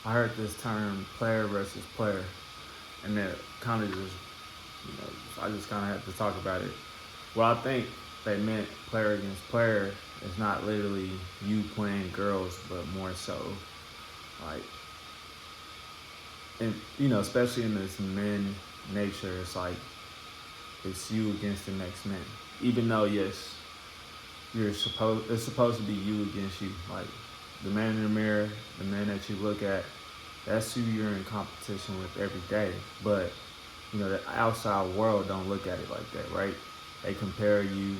I heard this term player versus player, and it kind of just, I just kind of had to talk about it. What I think they meant player against player is not literally you playing girls, but more so like, and especially in this men nature, it's like it's you against the next man. Even though yes, it's supposed to be you against you. Like the man in the mirror, the man that you look at, that's who you're in competition with every day. But the outside world don't look at it like that, right? They compare you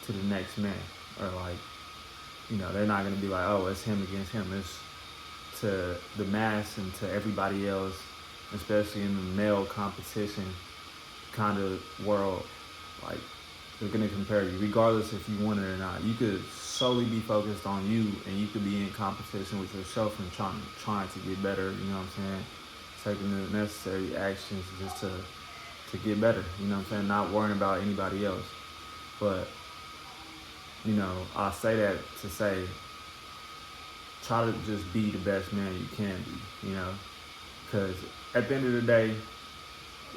to the next man, or like, they're not gonna be like, oh, it's him against him. It's to the mass and to everybody else, especially in the male competition kind of world. Like they're gonna compare you, regardless if you want it or not. You could solely be focused on you, and you could be in competition with yourself and trying to get better. You know what I'm saying? Taking the necessary actions just to get better. You know what I'm saying? Not worrying about anybody else. But I say that to say, try to just be the best man you can be. Because at the end of the day,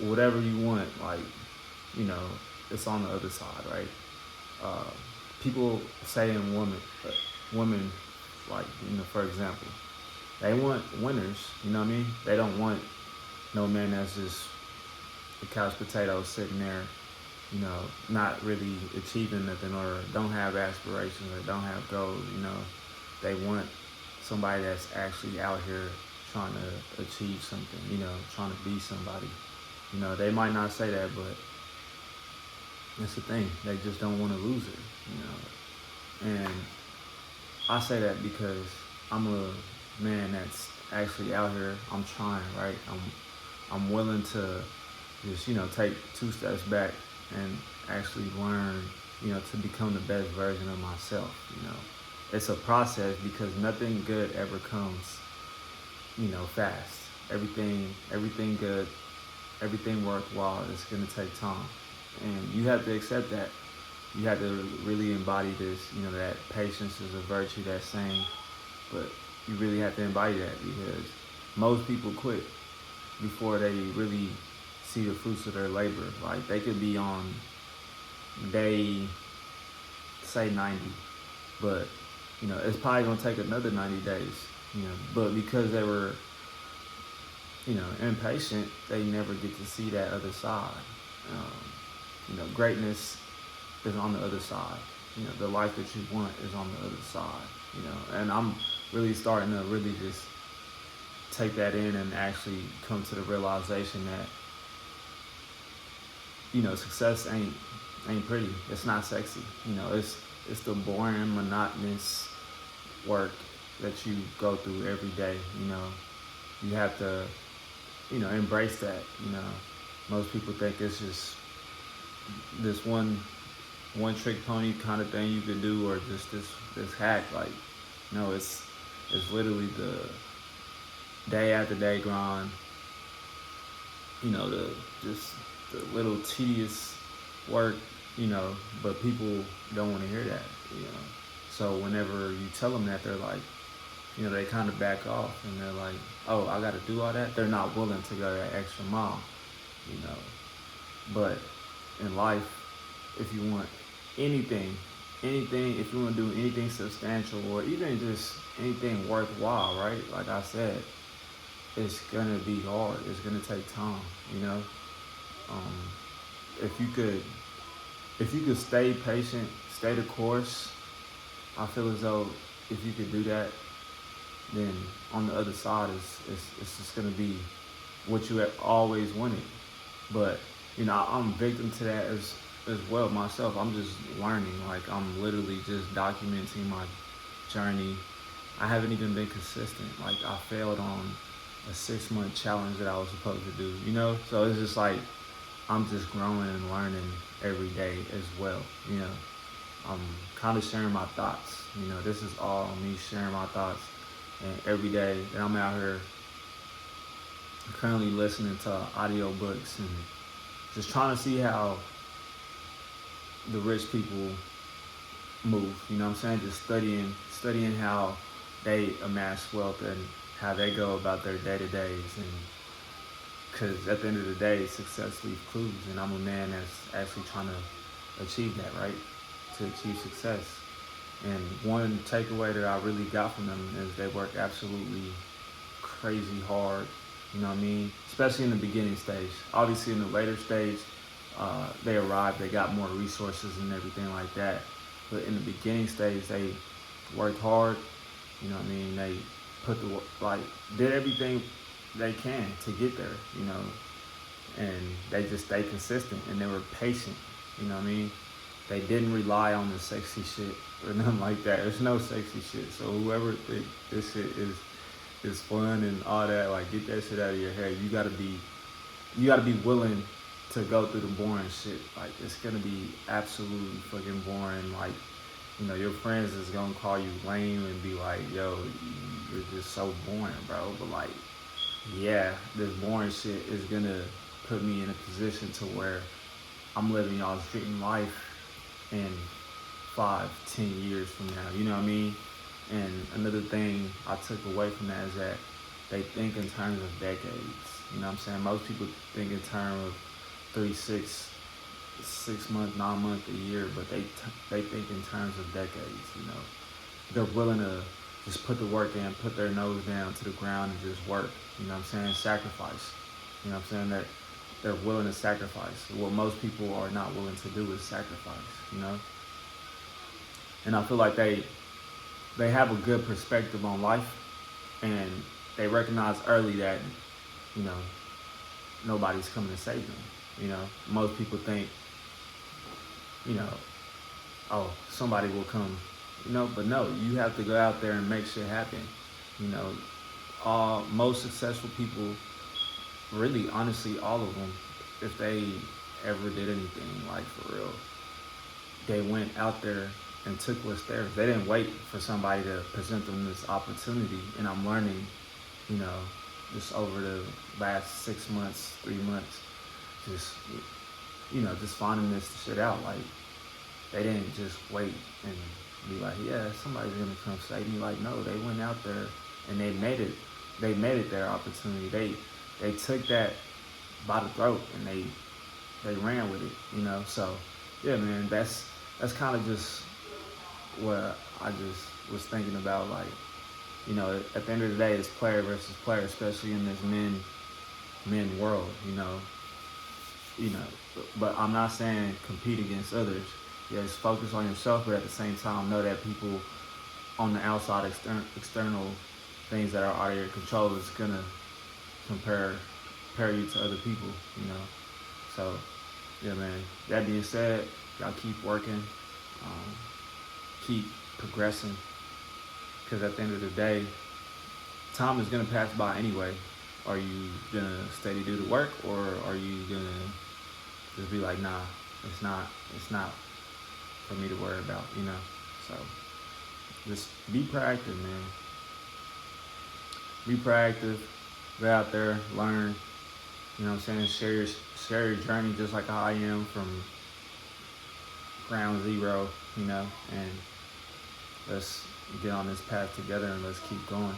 whatever you want, like you know, it's on the other side, right? Uh, People say in women, like for example, they want winners. You know what I mean? They don't want no man that's just a couch potato sitting there, not really achieving nothing or don't have aspirations or don't have goals. They want somebody that's actually out here trying to achieve something. Trying to be somebody. They might not say that, but that's the thing. They just don't want to lose it. And I say that because I'm a man that's actually out here. I'm trying, right? I'm willing to just take two steps back and actually learn, to become the best version of myself. It's a process because nothing good ever comes, fast. Everything good, everything worthwhile is gonna take time, and you have to accept that. You have to really embody this. That patience is a virtue. That saying, but you really have to embody that because most people quit before they really see the fruits of their labor. Like they could be on day, say 90, but it's probably gonna take another 90 days. But because they were impatient, they never get to see that other side. Greatness is on the other side. The life that you want is on the other side. And I'm really starting to really just take that in and actually come to the realization that success ain't pretty. It's not sexy. It's the boring, monotonous work that you go through every day. You have to embrace that. Most people think it's just this one trick pony kind of thing you could do, or just this hack. Like no, it's literally the day after day grind. The just the little tedious work. But people don't want to hear that. So whenever you tell them that, they're like, they kind of back off and they're like, oh, I got to do all that. They're not willing to go that extra mile. You know, but in life, if you want anything, if you want to do anything substantial or even just anything worthwhile, right? Like I said, it's gonna be hard. It's gonna take time. Um, if you could, stay patient, stay the course. I feel as though if you could do that, then on the other side it's just gonna be what you have always wanted. But I'm victim to that as well myself. I'm just learning. Like I'm literally just documenting my journey. I haven't even been consistent. Like I failed on a 6-month challenge that I was supposed to do. So it's just like I'm just growing and learning every day as well. I'm kind of sharing my thoughts. This is all me sharing my thoughts. And every day that I'm out here currently listening to audiobooks and just trying to see how the rich people move. Just studying how they amass wealth and how they go about their day-to-days, and because at the end of the day, success leaves clues, and I'm a man that's actually trying to achieve that, right? To achieve success. And one takeaway that I really got from them is they work absolutely crazy hard. You know what I mean? Especially in the beginning stage. Obviously, in the later stage, they arrived, they got more resources and everything like that. But in the beginning stage, they worked hard. You know what I mean? They put the like did everything they can to get there. You know, and they just stayed consistent and they were patient. You know what I mean? They didn't rely on the sexy shit or nothing like that. There's no sexy shit. So whoever think this shit is fun and all that, like get that shit out of your head. You gotta be willing to go through the boring shit. Like it's gonna be absolutely fucking boring. Like, you know, your friends is gonna call you lame and be like, yo, you're just so boring, bro. But like, yeah, this boring shit is gonna put me in a position to where I'm living y'all's dream life in 5, 10 years from now. You know what I mean? And another thing I took away from that is that they think in terms of decades. You know what I'm saying? Most people think in terms of 3, 6 months, 9 months, a year, but they think in terms of decades. You know, they're willing to just put the work in, put their nose down to the ground and just work. You know what I'm saying? Sacrifice. You know what I'm saying? That they're willing to sacrifice. What most people are not willing to do is sacrifice. You know, and I feel like they have a good perspective on life, and they recognize early that, you know, nobody's coming to save them. You know, most people think, you know, oh, somebody will come, you know, but no, you have to go out there and make shit happen. You know, most successful people, really, honestly, all of them, if they ever did anything, like for real, they went out there and took what's theirs. They didn't wait for somebody to present them this opportunity. And I'm learning, you know, just over the last 6 months, 3 months, just, you know, just finding this shit out. Like, they didn't just wait and be like, yeah, somebody's gonna come save me. Like, no, they went out there and they made it. They made it their opportunity. They took that by the throat and they ran with it. You know, so yeah, man, that's kind of just what I just was thinking about. Like, you know, at the end of the day, it's player versus player, especially in this men world. You know, but I'm not saying compete against others. Yes, focus on yourself, but at the same time, know that people on the outside, external things that are out of your control is gonna compare you to other people. You know, so yeah, man. That being said, y'all keep working, keep progressing, because at the end of the day, time is gonna pass by anyway. Are you gonna steady do the work, or are you gonna just be like, nah, it's not for me to worry about, you know? So just be proactive, man. Be proactive. Go out there, learn. You know what I'm saying? Share your journey just like how I am from ground zero, you know, and let's get on this path together and let's keep going.